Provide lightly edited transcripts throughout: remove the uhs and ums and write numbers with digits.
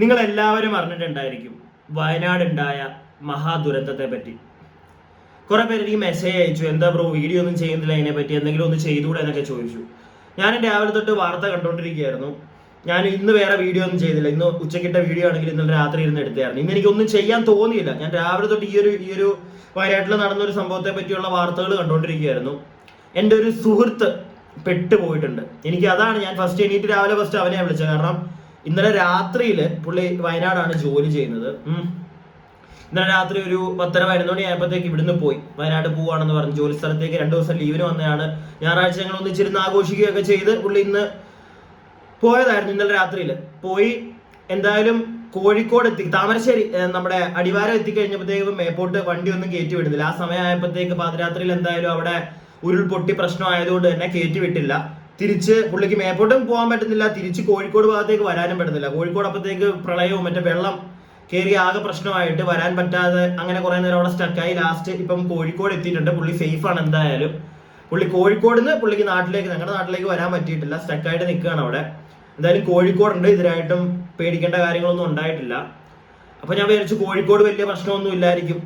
നിങ്ങൾ എല്ലാവരും അറിഞ്ഞിട്ടുണ്ടായിരിക്കും വയനാടുണ്ടായ മഹാദുരന്തത്തെ പറ്റി. കുറെ പേര് എനിക്ക് മെസ്സേജ് അയച്ചു, എന്താ ബ്രോ വീഡിയോ ഒന്നും ചെയ്യുന്നില്ല, അതിനെപ്പറ്റി എന്തെങ്കിലും ഒന്ന് ചെയ്തുകൂടെ എന്നൊക്കെ ചോദിച്ചു. ഞാൻ രാവിലെ തൊട്ട് വാർത്ത കണ്ടുകൊണ്ടിരിക്കുകയായിരുന്നു. ഞാൻ ഇന്ന് വേറെ വീഡിയോ ഒന്നും ചെയ്തില്ല. ഇന്ന് ഉച്ചക്കിട്ട വീഡിയോ ആണെങ്കിൽ ഇന്നലെ രാത്രി ഇരുന്ന് എടുത്തായിരുന്നു. ഇന്ന് എനിക്കൊന്നും ചെയ്യാൻ തോന്നിയില്ല. ഞാൻ രാവിലെ തൊട്ട് ഈ ഒരു വയനാട്ടിൽ നടന്ന ഒരു സംഭവത്തെ പറ്റിയുള്ള വാർത്തകൾ കണ്ടുകൊണ്ടിരിക്കുകയായിരുന്നു. എൻ്റെ ഒരു സുഹൃത്ത് പെട്ടുപോയിട്ടുണ്ട്. എനിക്ക് അതാണ് ഞാൻ എണീറ്റ് രാവിലെ അവനെ വിളിച്ചത്. കാരണം ഇന്നലെ രാത്രിയിൽ പുള്ളി വയനാടാണ് ജോലി ചെയ്യുന്നത്. ഇന്നലെ രാത്രി ഒരു 10:30-11 മണി ആയപ്പോഴത്തേക്ക് ഇവിടുന്ന് പോയി. വയനാട് പോവാണെന്ന് പറഞ്ഞു ജോലി സ്ഥലത്തേക്ക്. 2 ദിവസം ലീവിന് വന്നതാണ്. ഞായറാഴ്ച ഞങ്ങൾ ഒന്നിച്ചിരുന്ന് ആഘോഷിക്കുകയൊക്കെ ചെയ്ത് പുള്ളി ഇന്ന് പോയതായിരുന്നു. ഇന്നലെ രാത്രിയിൽ പോയി. എന്തായാലും കോഴിക്കോട് എത്തി, താമരശ്ശേരി നമ്മുടെ അടിവാരം എത്തിക്കഴിഞ്ഞപ്പോഴത്തേക്കും മേപ്പോട്ട് വണ്ടി ഒന്നും കയറ്റി വിടുന്നില്ല. ആ സമയമായപ്പോഴത്തേക്ക് പാതിരാത്രിയിൽ എന്തായാലും അവിടെ ഉരുൾപൊട്ടി പ്രശ്നമായതുകൊണ്ട് തന്നെ കയറ്റി വിട്ടില്ല. തിരിച്ച് പുള്ളിക്ക് മേപ്പോട്ടും പോകാൻ പറ്റുന്നില്ല, തിരിച്ച് കോഴിക്കോട് ഭാഗത്തേക്ക് വരാനും പറ്റുന്നില്ല. കോഴിക്കോട് അപ്പോഴത്തേക്ക് പ്രളയവും മറ്റേ വെള്ളം കയറി ആകെ പ്രശ്നമായിട്ട് വരാൻ പറ്റാതെ അങ്ങനെ കുറെ നേരം അവിടെ സ്റ്റക്കായി. ലാസ്റ്റ് ഇപ്പം കോഴിക്കോട് എത്തിയിട്ടുണ്ട്. പുള്ളി സേഫ് ആണ്. എന്തായാലും പുള്ളി കോഴിക്കോട് നിന്ന് പുള്ളിക്ക് ഞങ്ങളുടെ നാട്ടിലേക്ക് വരാൻ പറ്റിയിട്ടില്ല, സ്റ്റക്കായിട്ട് നിൽക്കുകയാണ് അവിടെ. എന്തായാലും കോഴിക്കോടുണ്ട്, ഇതിനായിട്ടും പേടിക്കേണ്ട കാര്യങ്ങളൊന്നും ഉണ്ടായിട്ടില്ല. അപ്പൊ ഞാൻ വിചാരിച്ചു കോഴിക്കോട് വലിയ പ്രശ്നമൊന്നും ഇല്ലായിരിക്കും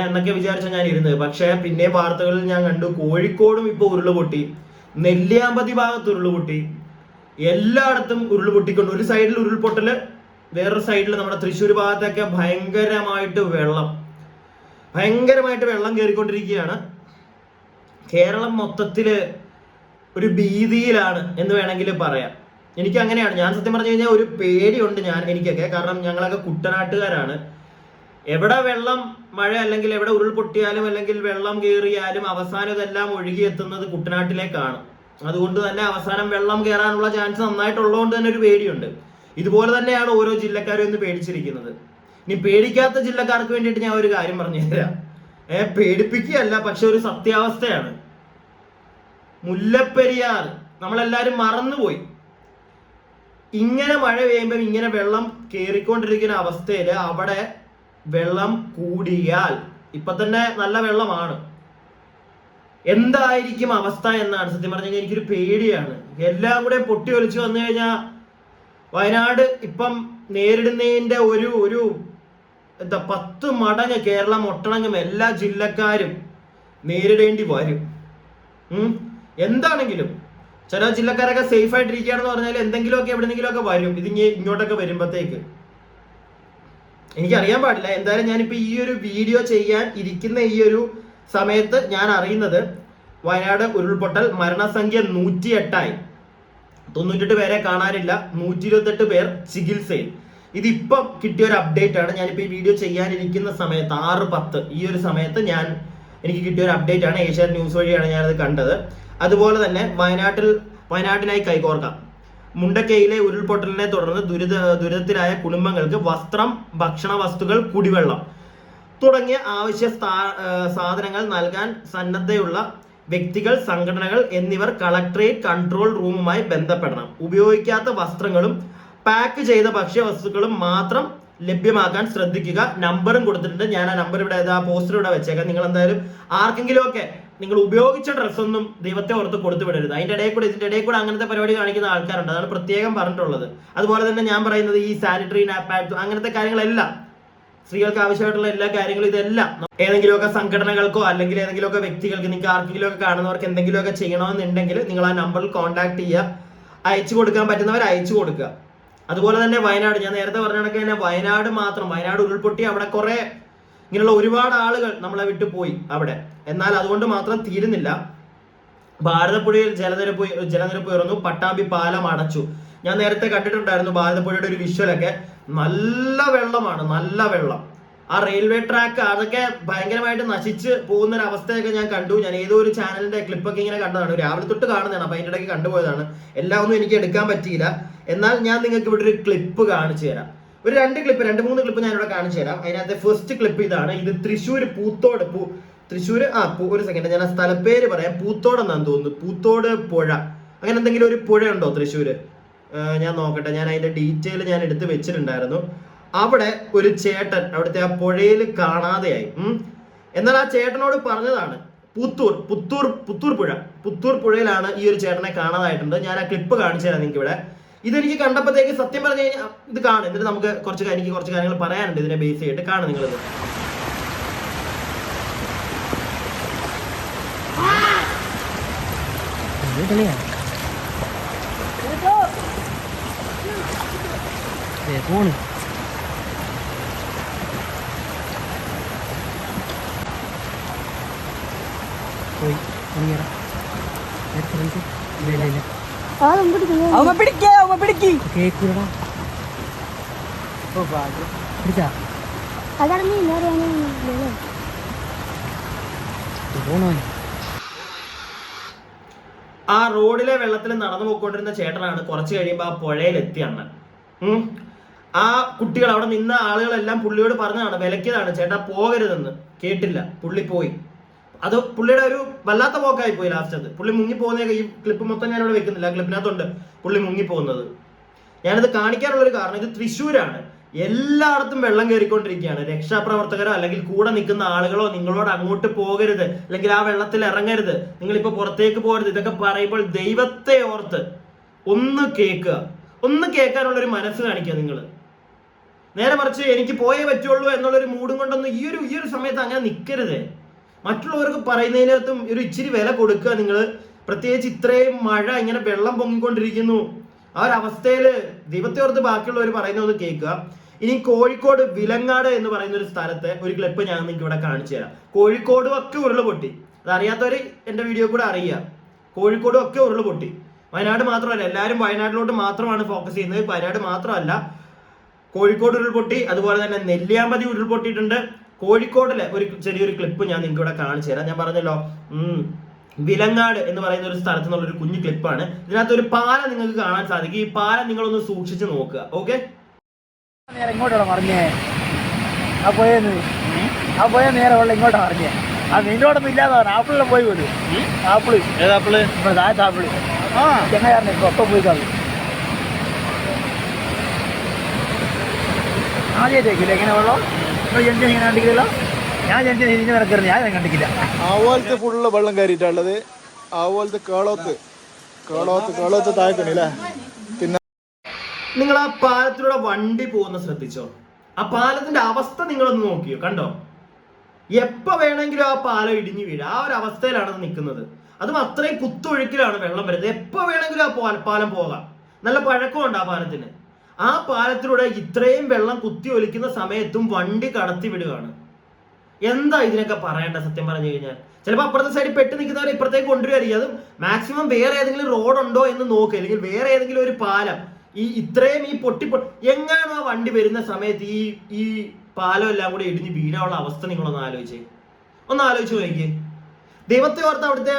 എന്നൊക്കെ വിചാരിച്ച ഞാൻ ഇരുന്നത്. പക്ഷെ പിന്നെയും വാർത്തകളിൽ ഞാൻ കണ്ടു കോഴിക്കോടും ഇപ്പൊ ഉരുളുപൊട്ടി, നെല്ലിയാമ്പതി ഭാഗത്ത് ഉരുളുപൊട്ടി, എല്ലായിടത്തും ഉരുൾപൊട്ടിക്കൊണ്ട്. ഒരു സൈഡിൽ ഉരുൾപൊട്ടല്, വേറൊരു സൈഡിൽ നമ്മുടെ തൃശ്ശൂർ ഭാഗത്തൊക്കെ ഭയങ്കരമായിട്ട് വെള്ളം കയറിക്കൊണ്ടിരിക്കുകയാണ്. കേരളം മൊത്തത്തില് ഒരു ഭീതിയിലാണ് എന്ന് വേണമെങ്കിൽ പറയാം. എനിക്ക് അങ്ങനെയാണ്. ഞാൻ സത്യം പറഞ്ഞു കഴിഞ്ഞാൽ ഒരു പേടിയുണ്ട് എനിക്കൊക്കെ. കാരണം ഞങ്ങളൊക്കെ കുട്ടനാട്ടുകാരാണ്. എവിടെ വെള്ളം മഴ അല്ലെങ്കിൽ എവിടെ ഉരുൾപൊട്ടിയാലും അല്ലെങ്കിൽ വെള്ളം കയറിയാലും അവസാനം ഇതെല്ലാം ഒഴുകിയെത്തുന്നത് കുട്ടനാട്ടിലേക്കാണ്. അതുകൊണ്ട് തന്നെ അവസാനം വെള്ളം കയറാനുള്ള ചാൻസ് നന്നായിട്ടുള്ളതുകൊണ്ട് തന്നെ ഒരു പേടിയുണ്ട്. ഇതുപോലെ തന്നെയാണ് ഓരോ ജില്ലക്കാരും ഇന്ന് പേടിച്ചിരിക്കുന്നത്. ഇനി പേടിക്കാത്ത ജില്ലക്കാർക്ക് വേണ്ടിയിട്ട് ഞാൻ ഒരു കാര്യം പറഞ്ഞു തരാം. പേടിപ്പിക്കുകയല്ല, പക്ഷെ ഒരു സത്യാവസ്ഥയാണ്. മുല്ലപ്പെരിയാർ നമ്മളെല്ലാരും മറന്നുപോയി. ഇങ്ങനെ മഴ പെയ്യുമ്പോൾ ഇങ്ങനെ വെള്ളം കയറിക്കൊണ്ടിരിക്കുന്ന അവസ്ഥയിൽ അവിടെ വെള്ളം കൂടിയാൽ, ഇപ്പൊ തന്നെ നല്ല വെള്ളമാണ്, എന്തായിരിക്കും അവസ്ഥ എന്നാണ് സത്യം പറഞ്ഞു കഴിഞ്ഞാൽ എനിക്കൊരു പേടിയാണ്. എല്ലാം കൂടെ പൊട്ടി ഒലിച്ചു വന്നു കഴിഞ്ഞാൽ വയനാട് ഇപ്പം നേരിടുന്നതിന്റെ ഒരു 10 മടങ്ങ് കേരളം ഒട്ടണങ്ങും എല്ലാ ജില്ലക്കാരും നേരിടേണ്ടി വരും. എന്താണെങ്കിലും ചില ജില്ലക്കാരൊക്കെ സേഫ് ആയിട്ടിരിക്കുകയാണെന്ന് പറഞ്ഞാൽ എന്തെങ്കിലുമൊക്കെ എവിടെന്നെങ്കിലുമൊക്കെ വരും. ഇങ്ങോട്ടൊക്കെ വരുമ്പോഴത്തേക്ക് എനിക്കറിയാൻ പാടില്ല. എന്തായാലും ഞാനിപ്പോ ഈ ഒരു വീഡിയോ ചെയ്യാൻ ഇരിക്കുന്ന ഈ ഒരു സമയത്ത് ഞാൻ അറിയുന്നത് വയനാട് ഉരുൾപൊട്ടൽ മരണസംഖ്യ 108ആയി. 98 പേരെ കാണാനില്ല, 128 പേർ ചികിത്സയിൽ. ഇതിപ്പം കിട്ടിയ ഒരു അപ്ഡേറ്റ് ആണ്. ഞാനിപ്പോ ഈ വീഡിയോ ചെയ്യാനിരിക്കുന്ന സമയത്ത് 6:10 ഈ ഒരു സമയത്ത് എനിക്ക് കിട്ടിയ ഒരു അപ്ഡേറ്റ് ആണ്. ഏഷ്യാനെറ്റ് ന്യൂസ് വഴിയാണ് ഞാനത് കണ്ടത്. അതുപോലെ തന്നെ വയനാട്ടിനായി കൈകോർക്കാം. മുണ്ടക്കയിലെ ഉരുൾപൊട്ടലിനെ തുടർന്ന് ദുരിതത്തിലായ കുടുംബങ്ങൾക്ക് വസ്ത്രം, ഭക്ഷണ വസ്തുക്കൾ, കുടിവെള്ളം തുടങ്ങിയ ആവശ്യ സാധനങ്ങൾ നൽകാൻ സന്നദ്ധയുള്ള വ്യക്തികൾ, സംഘടനകൾ എന്നിവർ കളക്ടറേറ്റ് കൺട്രോൾ റൂമുമായി ബന്ധപ്പെടണം. ഉപയോഗിക്കാത്ത വസ്ത്രങ്ങളും പാക്ക് ചെയ്ത ഭക്ഷ്യവസ്തുക്കളും മാത്രം ലഭ്യമാക്കാൻ ശ്രദ്ധിക്കുക. നമ്പറും കൊടുത്തിട്ടുണ്ട്. ഞാൻ ആ നമ്പർ ഇവിടെ പോസ്റ്റർ ഇവിടെ വെച്ചേക്കാം. നിങ്ങൾ എന്തായാലും ആർക്കെങ്കിലും ഒക്കെ നിങ്ങൾ ഉപയോഗിച്ച ഡ്രസ്സൊന്നും ദൈവത്തെ ഓർത്ത് കൊടുത്തു വിടരുത്. ഇതിന്റെ ഇടയിൽ കൂടെ അങ്ങനത്തെ പരിപാടി കാണിക്കുന്ന ആൾക്കാരുണ്ട്. അതാണ് പ്രത്യേകം പറഞ്ഞിട്ടുള്ളത്. അതുപോലെ തന്നെ ഞാൻ പറയുന്നത് ഈ സാനിറ്ററി നാപ്കിൻസ് അങ്ങനത്തെ കാര്യങ്ങളെല്ലാം, സ്ത്രീകൾക്ക് ആവശ്യമായിട്ടുള്ള എല്ലാ കാര്യങ്ങളും, ഇതെല്ലാം ഏതെങ്കിലുമൊക്കെ സംഘടനകൾക്കോ അല്ലെങ്കിൽ ഏതെങ്കിലുമൊക്കെ വ്യക്തികൾക്ക്, നിങ്ങൾക്ക് ആർക്കെങ്കിലും ഒക്കെ കാണുന്നവർക്ക് എന്തെങ്കിലുമൊക്കെ ചെയ്യണമെന്നുണ്ടെങ്കിൽ നിങ്ങൾ ആ നമ്പറിൽ കോൺടാക്ട് ചെയ്യുക. അയച്ചു കൊടുക്കാൻ പറ്റുന്നവർ അയച്ചു കൊടുക്കുക. അതുപോലെ തന്നെ വയനാട്, ഞാൻ നേരത്തെ പറഞ്ഞ കണക്ക് തന്നെ വയനാട് ഉരുൾപൊട്ടി അവിടെ കുറെ ഇങ്ങനെയുള്ള ഒരുപാട് ആളുകൾ നമ്മളെ വിട്ടു പോയി അവിടെ. എന്നാൽ അതുകൊണ്ട് മാത്രം തീരുന്നില്ല. ഭാരതപ്പുഴയിൽ ജലനിരപ്പ് ഉയർന്നു, പട്ടാമ്പി പാലം അടച്ചു. ഞാൻ നേരത്തെ കണ്ടിട്ടുണ്ടായിരുന്നു ഭാരതപ്പുഴയുടെ ഒരു വിഷ്വലൊക്കെ. നല്ല വെള്ളമാണ്, നല്ല വെള്ളം. ആ റെയിൽവേ ട്രാക്ക് അതൊക്കെ ഭയങ്കരമായിട്ട് നശിച്ച് പോകുന്ന ഒരു അവസ്ഥയൊക്കെ ഞാൻ കണ്ടു. ഞാൻ ഏതോ ഒരു ചാനലിന്റെ ക്ലിപ്പൊക്കെ ഇങ്ങനെ കണ്ടതാണ്, രാവിലെ തൊട്ട് കാണുന്നതാണ്. അപ്പൊ അതിന്റെ ഇടയ്ക്ക് കണ്ടുപോയതാണ്. എല്ലാം ഒന്നും എനിക്ക് എടുക്കാൻ പറ്റിയില്ല. എന്നാൽ ഞാൻ നിങ്ങൾക്ക് ഇവിടെ ഒരു ക്ലിപ്പ് കാണിച്ചു തരാം. ഒരു 2 ക്ലിപ്പ് ഞാൻ ഇവിടെ കാണിച്ചു തരാം. അതിനകത്തെ ഫസ്റ്റ് ക്ലിപ്പ് ഇതാണ്. ഇത് തൃശ്ശൂർ പൂത്തോട്, ഒരു സെക്കൻഡ് ഞാൻ ആ സ്ഥലപ്പേര് പറയാം. പൂത്തോട് എന്നാന്ന് തോന്നുന്നു. പൂത്തോട് പുഴ, അങ്ങനെ എന്തെങ്കിലും ഒരു പുഴ ഉണ്ടോ തൃശ്ശൂര്? ഞാൻ നോക്കട്ടെ. ഞാൻ അതിന്റെ ഡീറ്റെയിൽ ഞാൻ എടുത്ത് വെച്ചിട്ടുണ്ടായിരുന്നു. അവിടെ ഒരു ചേട്ടൻ അവിടുത്തെ ആ പുഴയിൽ കാണാതെയായി. എന്നാൽ ആ ചേട്ടനോട് പറഞ്ഞതാണ് പുത്തൂർ പുഴയിലാണ് ഈ ഒരു ചേട്ടനെ കാണാതായിട്ടുണ്ട്. ഞാൻ ആ ക്ലിപ്പ് കാണിച്ചു തരാം നിങ്ങൾക്ക് ഇവിടെ. ഇതെനിക്ക് കണ്ടപ്പോഴത്തേക്ക് സത്യം പറഞ്ഞു കഴിഞ്ഞാൽ ഇത് കാണും. എന്നിട്ട് നമുക്ക് എനിക്ക് കുറച്ച് കാര്യങ്ങൾ പറയാനുണ്ട് ഇതിനെ ബേസ് ചെയ്തിട്ട്. കാണും നിങ്ങളിത്. ഫോണ് പോയി ആ റോഡിലെ വെള്ളത്തിൽ നടന്നു പോയിക്കൊണ്ടിരുന്ന ചേട്ടനാണ് കുറച്ച് കഴിയുമ്പോൾ ആ പുഴയിലെത്തിയ അണ്ണൻ. ആ കുട്ടികൾ അവിടെ നിന്ന ആളുകളെല്ലാം പുള്ളിയോട് പറഞ്ഞതാണ്, വിലക്കിയതാണ്, ചേട്ടാ പോകരുതെന്ന്. കേട്ടില്ല, പുള്ളി പോയി. അത് പുള്ളിയുടെ ഒരു വല്ലാത്ത പോക്കായി പോയി. ലാസ്റ്റ് അത് പുള്ളി മുങ്ങിപ്പോകുന്ന ഈ ക്ലിപ്പ് മൊത്തം ഞാനിവിടെ വെക്കുന്നില്ല, ക്ലിപ്പിനകത്തുണ്ട് പുള്ളി മുങ്ങിപ്പോകുന്നത്. ഞാനിത് കാണിക്കാനുള്ളൊരു കാരണം, ഇത് തൃശ്ശൂരാണ്. എല്ലായിടത്തും വെള്ളം കയറിക്കൊണ്ടിരിക്കുകയാണ്. രക്ഷാപ്രവർത്തകരോ അല്ലെങ്കിൽ കൂടെ നിൽക്കുന്ന ആളുകളോ നിങ്ങളോട് അങ്ങോട്ട് പോകരുത്, അല്ലെങ്കിൽ ആ വെള്ളത്തിൽ ഇറങ്ങരുത്, നിങ്ങളിപ്പോ പുറത്തേക്ക് പോകരുത്, ഇതൊക്കെ പറയുമ്പോൾ ദൈവത്തെ ഓർത്ത് ഒന്ന് കേൾക്കുക, ഒന്ന് കേൾക്കാനുള്ളൊരു മനസ്സ് കാണിക്കുക നിങ്ങൾ. നേരെ മറിച്ച് എനിക്ക് പോയേ പറ്റുള്ളൂ എന്നുള്ളൊരു മൂടും കൊണ്ടൊന്നും ഈ ഒരു സമയത്ത് അങ്ങനെ നിൽക്കരുത്. മറ്റുള്ളവർക്ക് പറയുന്നതിനകത്തും ഒരു ഇച്ചിരി വില കൊടുക്കുക നിങ്ങൾ. പ്രത്യേകിച്ച് ഇത്രയും മഴ, ഇങ്ങനെ വെള്ളം പൊങ്ങിക്കൊണ്ടിരിക്കുന്നു, ആ ഒരു അവസ്ഥയിൽ ദൈവത്തെ ഓർത്ത് ബാക്കിയുള്ളവർ പറയുന്നത് കേൾക്കുക. ഇനി കോഴിക്കോട് വിലങ്ങാട് എന്ന് പറയുന്ന ഒരു സ്ഥലത്തെ ഒരു ക്ലിപ്പ് ഞാൻ നിങ്ങൾക്ക് ഇവിടെ കാണിച്ചു തരാം. കോഴിക്കോടും ഒക്കെ ഉരുള് പൊട്ടി. അത് അറിയാത്തവർ എൻ്റെ വീഡിയോ കൂടെ അറിയുക. കോഴിക്കോടും ഒക്കെ ഉരുള് പൊട്ടി. വയനാട് മാത്രമല്ല, എല്ലാവരും വയനാട്ടിലോട്ട് മാത്രമാണ് ഫോക്കസ് ചെയ്യുന്നത്. വയനാട് മാത്രമല്ല, കോഴിക്കോട് ഉരുൾപൊട്ടി, അതുപോലെ തന്നെ നെല്ലിയാമ്പതി ഉരുൾപൊട്ടിയിട്ടുണ്ട്. കോഴിക്കോടിലെ ഒരു ചെറിയൊരു ക്ലിപ്പ് ഞാൻ നിങ്ങൾക്ക് ഇവിടെ കാണിച്ചു തരാം. ഞാൻ പറഞ്ഞല്ലോ, വിലങ്ങാട് എന്ന് പറയുന്ന ഒരു സ്ഥലത്ത് നിന്നുള്ള ഒരു കുഞ്ഞു ക്ലിപ്പാണ്. ഇതിനകത്ത് ഒരു പാലം നിങ്ങൾക്ക് കാണാൻ സാധിക്കും. ഈ പാലം നിങ്ങളൊന്ന് സൂക്ഷിച്ച് നോക്കുക. ഓക്കെ, ഇങ്ങോട്ടാണ് പറഞ്ഞേ. ആ പോയ നേരെ വെള്ളം ഇങ്ങോട്ടാണ് പറഞ്ഞേ. ആ നിന്നോടൊന്നും ഇല്ലാതെ ആപ്പിളിലും പോയി പോലും. ആപ്പിള് ഏതാപ്പിള്? താഴത്തെ ആപ്പിള്. ചെങ്ങാറിനെ ഇപ്പൊ പോയി കാണും. ആദ്യമായിട്ടേക്കില്ല എങ്ങനെ വെള്ളം ജനിച്ച ഇങ്ങനെ കണ്ടിക്കില്ല. ഞാൻ ജനിച്ച തിരിഞ്ഞ് നടക്കരുത്, ഞാൻ കണ്ടിക്കില്ല. അതുപോലത്തെ ഫുള്ള് വെള്ളം കയറിയിട്ടുള്ളത്. അതുപോലത്തെ കേളോത്ത് താഴെക്കണില്ലേ. പിന്നെ നിങ്ങൾ ആ പാലത്തിലൂടെ വണ്ടി പോകുന്ന ശ്രദ്ധിച്ചോ? ആ പാലത്തിന്റെ അവസ്ഥ നിങ്ങളൊന്ന് നോക്കിയോ? കണ്ടോ? എപ്പോ വേണമെങ്കിലും ആ പാലം ഇടിഞ്ഞു വീഴും. ആ ഒരു അവസ്ഥയിലാണ് നിൽക്കുന്നത്. അതും അത്രയും കുത്തൊഴുക്കിലാണ് വെള്ളം വരുന്നത്. എപ്പോ വേണമെങ്കിലും ആ പാലം പോകാം. നല്ല പഴക്കമുണ്ട് ആ പാലത്തിന്. ആ പാലത്തിലൂടെ ഇത്രയും വെള്ളം കുത്തി ഒലിക്കുന്ന സമയത്തും വണ്ടി കടത്തി വിടുകയാണ്. എന്താ ഇതിനൊക്കെ പറയേണ്ട? സത്യം പറഞ്ഞു കഴിഞ്ഞാൽ ചിലപ്പോൾ അപ്പുറത്തെ സൈഡിൽ പെട്ട് നിൽക്കുന്നവരെ ഇപ്പുറത്തേക്ക് കൊണ്ടുവരികയായിരിക്കും. അതും മാക്സിമം വേറെ ഏതെങ്കിലും റോഡുണ്ടോ എന്ന് നോക്കുക, അല്ലെങ്കിൽ വേറെ ഏതെങ്കിലും ഒരു പാലം. ഇത്രയും എങ്ങാനും ആ വണ്ടി വരുന്ന സമയത്ത് ഈ പാലം എല്ലാം കൂടി ഇടിഞ്ഞ് വീഴാനുള്ള അവസ്ഥ നിങ്ങളൊന്ന് ആലോചിച്ച് നോക്കിയേ. ദൈവത്തെ ഓർത്ത് അവിടുത്തെ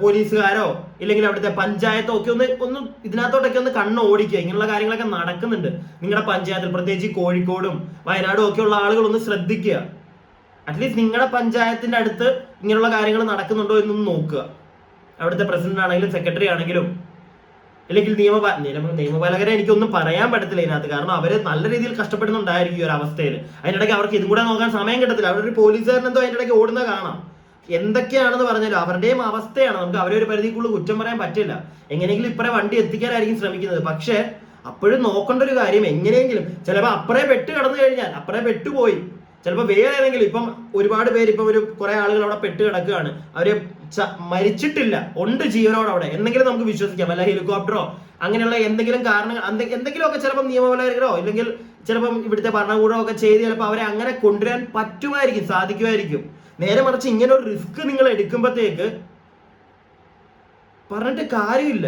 പോലീസുകാരോ ഇല്ലെങ്കിൽ അവിടുത്തെ പഞ്ചായത്തോ ഒക്കെ ഒന്ന് ഇതിനകത്തോട്ടൊക്കെ ഒന്ന് കണ്ണ് ഓടിക്കുക. ഇങ്ങനെയുള്ള കാര്യങ്ങളൊക്കെ നടക്കുന്നുണ്ട് നിങ്ങളുടെ പഞ്ചായത്തിൽ, പ്രത്യേകിച്ച് കോഴിക്കോടും വയനാടും ഒക്കെ ഉള്ള ആളുകൾ ഒന്ന് ശ്രദ്ധിക്കുക. അറ്റ്ലീസ്റ്റ് നിങ്ങളുടെ പഞ്ചായത്തിന്റെ അടുത്ത് ഇങ്ങനെയുള്ള കാര്യങ്ങൾ നടക്കുന്നുണ്ടോ എന്നൊന്ന് നോക്കുക. അവിടുത്തെ പ്രസിഡന്റ് ആണെങ്കിലും സെക്രട്ടറി ആണെങ്കിലും അല്ലെങ്കിൽ നിയമപാലകരെ എനിക്കൊന്നും പറയാൻ പറ്റത്തില്ല ഇതിനകത്ത്. കാരണം അവര് നല്ല രീതിയിൽ കഷ്ടപ്പെടുന്നുണ്ടായിരിക്കും ഈ ഒരു അവസ്ഥയിൽ. അതിനിടയ്ക്ക് അവർക്ക് ഇതും കൂടെ നോക്കാൻ സമയം കിട്ടത്തില്ല. അവരൊരു പോലീസുകാരനെന്തോ അതിൻ്റെ ഇടയ്ക്ക് ഓടുന്ന കാണാം. എന്തൊക്കെയാണെന്ന് പറഞ്ഞാലും അവരുടെയും അവസ്ഥയാണ്. നമുക്ക് അവരെ ഒരു പരിധിക്കുള്ളിൽ കുറ്റം പറയാൻ പറ്റില്ല. എങ്ങനെയെങ്കിലും ഇപ്പറേ വണ്ടി എത്തിക്കാനായിരിക്കും ശ്രമിക്കുന്നത്. പക്ഷെ അപ്പോഴും നോക്കേണ്ട ഒരു കാര്യം, എങ്ങനെയെങ്കിലും ചിലപ്പോൾ അപ്പറേ പെട്ട് കടന്നു കഴിഞ്ഞാൽ അപ്പറേ പെട്ടുപോയി, ചിലപ്പോൾ വേറെ ഏതെങ്കിലും, ഇപ്പം ഒരുപാട് പേര്, ഇപ്പം കുറെ ആളുകൾ അവിടെ പെട്ട് കിടക്കുകയാണ്, അവര് മരിച്ചിട്ടില്ല, ഉണ്ട് ജീവനോട് അവിടെ, എന്തെങ്കിലും നമുക്ക് വിശ്വസിക്കാം. അല്ല ഹെലികോപ്റ്ററോ അങ്ങനെയുള്ള എന്തെങ്കിലും കാരണങ്ങൾ, എന്തെങ്കിലുമൊക്കെ ചിലപ്പോൾ നിയമപാലകരോ ഇല്ലെങ്കിൽ ചിലപ്പം ഇവിടുത്തെ ഭരണകൂടമോ ഒക്കെ ചെയ്ത് ചിലപ്പോൾ അവരെ അങ്ങനെ കൊണ്ടുവരാൻ സാധിക്കുമായിരിക്കും. നേരെ മറിച്ച് ഇങ്ങനെ ഒരു റിസ്ക് നിങ്ങൾ എടുക്കുമ്പോഴത്തേക്ക് പറഞ്ഞിട്ട് കാര്യമില്ല,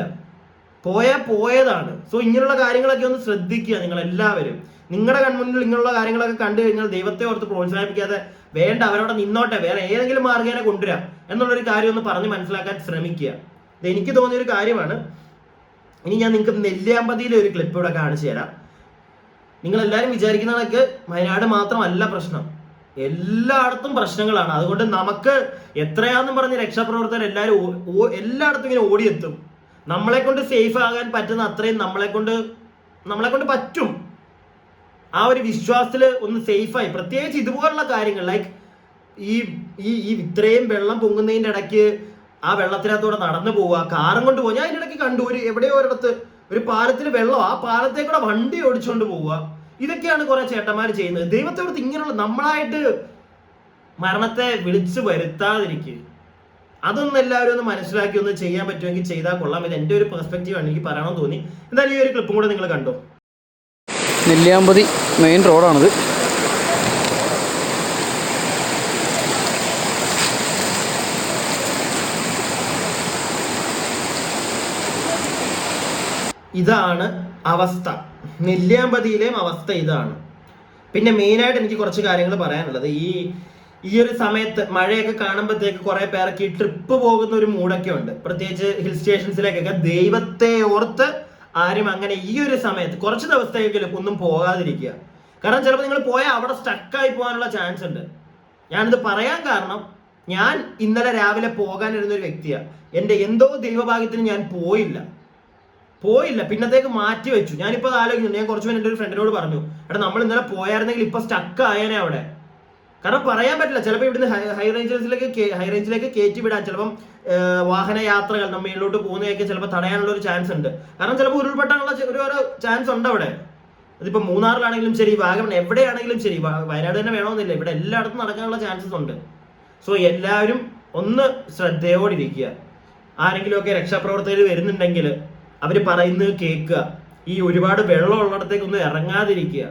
പോയതാണ്. സോ ഇങ്ങനെയുള്ള കാര്യങ്ങളൊക്കെ ഒന്ന് ശ്രദ്ധിക്കുക നിങ്ങൾ എല്ലാവരും. നിങ്ങളുടെ കൺമുന്നിൽ ഇങ്ങനെയുള്ള കാര്യങ്ങളൊക്കെ കണ്ടു കഴിഞ്ഞാൽ ദൈവത്തെ ഓർത്ത് പ്രോത്സാഹിപ്പിക്കാതെ വേണ്ട, അവരവിടെ നിന്നോട്ടെ, വേറെ ഏതെങ്കിലും മാർഗ്ഗേനെ കൊണ്ടുവരാം എന്നുള്ളൊരു കാര്യം ഒന്ന് പറഞ്ഞ് മനസ്സിലാക്കാൻ ശ്രമിക്കുക. ഇത് എനിക്ക് തോന്നിയൊരു കാര്യമാണ്. ഇനി ഞാൻ നിങ്ങൾക്ക് നെല്ലിയാമ്പതിയിലെ ഒരു ക്ലിപ്പ് ഇവിടെ കാണിച്ചു തരാം. നിങ്ങൾ എല്ലാവരും വിചാരിക്കുന്നതൊക്കെ വയനാട് മാത്രമല്ല പ്രശ്നം, എല്ലായിടത്തും പ്രശ്നങ്ങളാണ്. അതുകൊണ്ട് നമുക്ക് എത്രയാണെന്നും പറഞ്ഞ് രക്ഷാപ്രവർത്തകർ എല്ലായിടത്തും ഇങ്ങനെ ഓടിയെത്തും. നമ്മളെ കൊണ്ട് സേഫ് ആകാൻ പറ്റുന്ന അത്രയും നമ്മളെ കൊണ്ട് പറ്റും. ആ ഒരു വിശ്വാസത്തിൽ ഒന്ന് സേഫായി, പ്രത്യേകിച്ച് ഇതുപോലുള്ള കാര്യങ്ങൾ ലൈക്ക് ഈ ഇത്രയും വെള്ളം പൊങ്ങുന്നതിൻ്റെ ഇടയ്ക്ക് ആ വെള്ളത്തിനകത്തൂടെ നടന്നു പോവുക, കാറും കൊണ്ട് പോവുക. ഞാൻ അതിൻ്റെ ഇടയ്ക്ക് കണ്ടു, എവിടെയോ ഒരിടത്ത് ഒരു പാലത്തിൽ വെള്ളം, ആ പാലത്തെ കൂടെ വണ്ടി ഓടിച്ചുകൊണ്ട് പോവുക. ഇതൊക്കെയാണ് കുറെ ചേട്ടന്മാർ ചെയ്യുന്നത്. ദൈവത്തോട് ഇങ്ങനെയുള്ള നമ്മളായിട്ട് മരണത്തെ വിളിച്ചു വരുത്താതിരിക്കുക. അതൊന്നും എല്ലാവരും ഒന്ന് മനസ്സിലാക്കി ഒന്ന് ചെയ്യാൻ പറ്റുമെങ്കിൽ ചെയ്താൽ കൊള്ളാം. ഇത് എൻ്റെ ഒരു പെർസ്പെക്റ്റീവ് ആണ്, എനിക്ക് പറയണമെന്ന് തോന്നി. എന്തായാലും ഈ ഒരു ക്ലിപ്പും കൂടെ നിങ്ങൾ കണ്ടോ. നെല്ലിയാമ്പതി മെയിൻ റോഡാണിത്. ഇതാണ് അവസ്ഥ, നെല്ലിയാമ്പതിയിലെയും അവസ്ഥ ഇതാണ്. പിന്നെ മെയിനായിട്ട് എനിക്ക് കുറച്ച് കാര്യങ്ങൾ പറയാനുള്ളത്, ഈ ഒരു സമയത്ത് മഴയൊക്കെ കാണുമ്പോഴത്തേക്ക് കുറെ പേർക്ക് ഈ ട്രിപ്പ് പോകുന്ന ഒരു മൂഡൊക്കെ ഉണ്ട്. പ്രത്യേകിച്ച് ഹിൽ സ്റ്റേഷൻസിലേക്കൊക്കെ ദൈവത്തെ ഓർത്ത് ആരും അങ്ങനെ ഈ ഒരു സമയത്ത് കുറച്ച് ദിവസത്തേക്കെങ്കിലും ഒന്നും പോകാതിരിക്കുക. കാരണം ചിലപ്പോൾ നിങ്ങൾ പോയാൽ അവിടെ സ്റ്റക്കായി പോകാനുള്ള ചാൻസ് ഉണ്ട്. ഞാനിത് പറയാൻ കാരണം, ഞാൻ ഇന്നലെ രാവിലെ പോകാനിരുന്ന ഒരു വ്യക്തിയാണ്. എൻ്റെ എന്തോ ദൈവഭാഗ്യത്തിന് ഞാൻ പോയില്ല, പിന്നത്തേക്ക് മാറ്റി വെച്ചു. ഞാനിപ്പോൾ ആലോചിക്കുന്നു, ഞാൻ കുറച്ച് എൻ്റെ ഒരു ഫ്രണ്ടിനോട് പറഞ്ഞു, എടാ നമ്മൾ ഇന്നലെ പോയായിരുന്നെങ്കിൽ ഇപ്പൊ സ്റ്റക്ക് ആയേനെ അവിടെ. കാരണം പറയാൻ പറ്റില്ല, ചിലപ്പോൾ ഇവിടുന്ന് ഹൈ റേഞ്ചിലേക്ക് കയറ്റി വിടാൻ, ചിലപ്പം വാഹന യാത്രകൾ നമ്മൾ മേളിലോട്ട് പോകുന്നതൊക്കെ ചിലപ്പോൾ തടയാനുള്ള ഒരു ചാൻസ് ഉണ്ട്. കാരണം ചിലപ്പോൾ ഉരുൾപൊട്ടാനുള്ള ഓരോ ചാൻസ് ഉണ്ട് അവിടെ. അതിപ്പോ മൂന്നാറിലാണെങ്കിലും ശരി, വാഗമൺ എവിടെയാണെങ്കിലും ശരി, വയനാട് തന്നെ വേണമെന്നില്ല, ഇവിടെ എല്ലായിടത്തും നടക്കാനുള്ള ചാൻസസ് ഉണ്ട്. സോ എല്ലാവരും ഒന്ന് ശ്രദ്ധയോടിരിക്കുക. ആരെങ്കിലുമൊക്കെ രക്ഷാപ്രവർത്തകർ വരുന്നുണ്ടെങ്കിൽ അവർ പറയുന്നത് കേൾക്കുക. ഈ ഒരുപാട് വെള്ളം ഉള്ളിടത്തേക്ക് ഒന്നും ഇറങ്ങാതിരിക്കുക.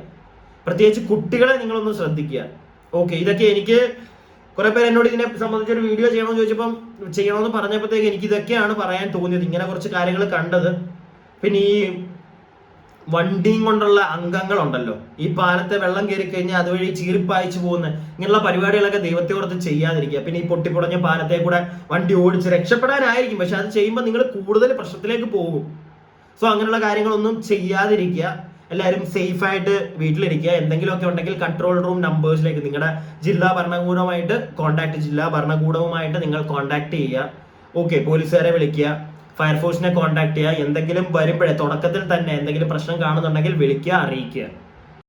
പ്രത്യേകിച്ച് കുട്ടികളെ നിങ്ങളൊന്ന് ശ്രദ്ധിക്കുക. ഓക്കെ, ഇതൊക്കെ എനിക്ക് കുറെ പേര് എന്നോട് ഇതിനെ സംബന്ധിച്ചൊരു വീഡിയോ ചെയ്യണമെന്ന് ചോദിച്ചപ്പം ചെയ്യണമെന്ന് പറഞ്ഞപ്പോഴത്തേക്ക് എനിക്ക് ഇതൊക്കെയാണ് പറയാൻ തോന്നിയത്. ഇങ്ങനെ കുറച്ച് കാര്യങ്ങൾ കണ്ടത്. പിന്നെ ഈ വണ്ടിയും കൊണ്ടുള്ള അംഗങ്ങളുണ്ടല്ലോ, ഈ പാലത്തെ വെള്ളം കയറി കഴിഞ്ഞാൽ അതുവഴി ചീറിപ്പായിച്ചു പോകുന്ന ഇങ്ങനെയുള്ള പരിപാടികളൊക്കെ ദൈവത്തെ ഓർത്ത് ചെയ്യാതിരിക്കുക. പിന്നെ ഈ പൊട്ടിപ്പൊളഞ്ഞ പാലത്തെ കൂടെ വണ്ടി ഓടിച്ച് രക്ഷപ്പെടാനായിരിക്കും, പക്ഷെ അത് ചെയ്യുമ്പോൾ നിങ്ങൾ കൂടുതൽ പ്രശ്നത്തിലേക്ക് പോകും. സോ അങ്ങനെയുള്ള കാര്യങ്ങളൊന്നും ചെയ്യാതിരിക്കുക. എല്ലാവരും സേഫ് ആയിട്ട് വീട്ടിലിരിക്കുക. എന്തെങ്കിലുമൊക്കെ ഉണ്ടെങ്കിൽ കൺട്രോൾ റൂം നമ്പേഴ്സിലേക്ക് നിങ്ങളുടെ ജില്ലാ ഭരണകൂടവുമായിട്ട് നിങ്ങൾ കോൺടാക്ട് ചെയ്യുക. ഓക്കെ, പോലീസുകാരെ വിളിക്കുക, ഫയർഫോഴ്സിനെ കോൺടാക്ട് ചെയ്യുക. എന്തെങ്കിലും വരുമ്പോഴേ തുടക്കത്തിൽ തന്നെ എന്തെങ്കിലും പ്രശ്നം കാണുന്നുണ്ടെങ്കിൽ വിളിക്കുക, അറിയിക്കുക.